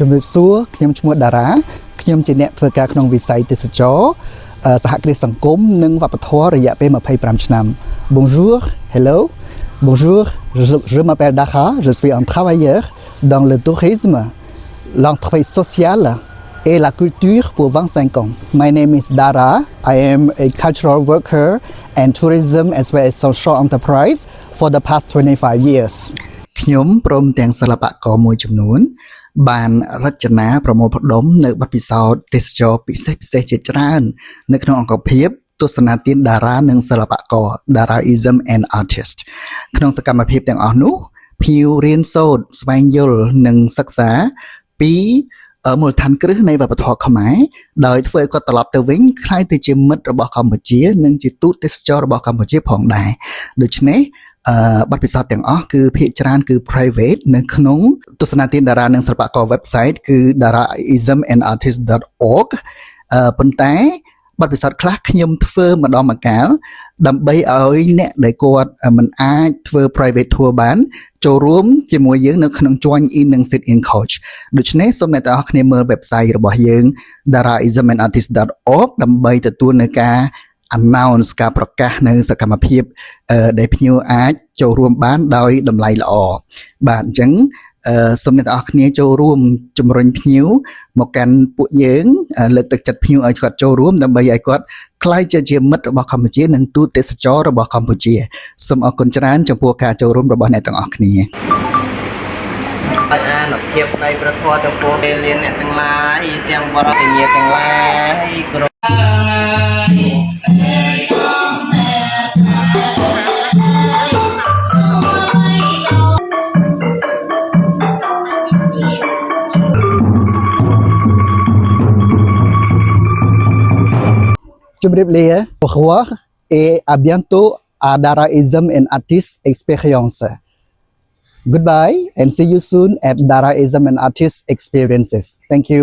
ជំរាបសួរខ្ញុំឈ្មោះតារាខ្ញុំជាអ្នកធ្វើការក្នុងវិស័យទេសចរសហគ្រាសសង្គមនិងវប្បធម៌រយៈពេល25ឆ្នាំ Bonjour, hello. Bonjour, je m'appelle Dara, je suis un travailleur dans le tourisme, l'entreprise sociale et la culture pour 25 ans. My name is Dara. I am a cultural worker and tourism as well as social enterprise for the past 25 years. ខ្ញុំព្រមទាំងសិល្បករមួយចំនួនបានរចនាប្រមូលផ្ដុំនៅបទពិសោធន៍ទេសចរពិសេសជាច្រើននៅក្នុងអង្គភាពទស្សនាទានតារានិងសិល្បករ Daraism and Artist ក្នុងសកម្មភាពទាំងអស់នោះភ្ញៀវរៀនសូត្រស្វែងយល់និងសិក្សាពីមូលដ្ឋានគ្រឹះនៃវប្បធម៌ខ្មែរដោយធ្វើឲ្យគាត់ត្រឡប់ទៅវិញក្លាយទៅជាមិត្តរបស់កម្ពុជានិងជាទូតទេសចររបស់កម្ពុជាផងដែរដូច្នេះបទពិសោធន៍ទាំងអស់គឺភាគច្រើនគឺ private នៅក្នុងទស្សនាទានតារានិងសិល្បករ website គឺ daraismandartist.org ប៉ុន្តែបទពិសោធន៍ខ្លះខ្ញុំធ្វើម្ដងម្កាលដើម្បីឲ្យអ្នកដែលគាត់មិនអាចធ្វើ private tour បានចូលរួមជាមួយយើងនៅក្នុង join in និង sit in coach ដូច្នេះសូមអ្នកទាំងអស់គ្នាមើល website របស់យើង daraismandartist.org ដើម្បីទទួលនៅការ announce ការប្រកាសនៅសកម្មភាពដែលភ្ញៀវអាចចូលរួមបានដោយតម្លៃល្អបាទអញ្ចឹងសូមអ្នកទាំងអស់គ្នាចូលរួមជំរុញភ្ញៀវមកកាន់ពួកយើងលើកទឹកចិត្តភ្ញៀវឲ្យគាត់ចូលរួមដើម្បីឲ្យគាត់ក្លាយជាមិត្តរបស់កម្ពុជានិងទូតទេសចររបស់កម្ពុជាសូមអរគុណច្រើនចំពោះការចូលរួមរបស់អ្នកទាំងអស់គ្នាអានុភាពនៃប្រធមទាំងពោលលៀនអ្នកទាំងឡាយទាំងបរិយាទាំងឡាយគ្រប់ជម្រាបលា Au revoir et à bientôt à Daraism and Artist Experience. Goodbye and see you soon at Daraism and Artist Experiences. Thank you.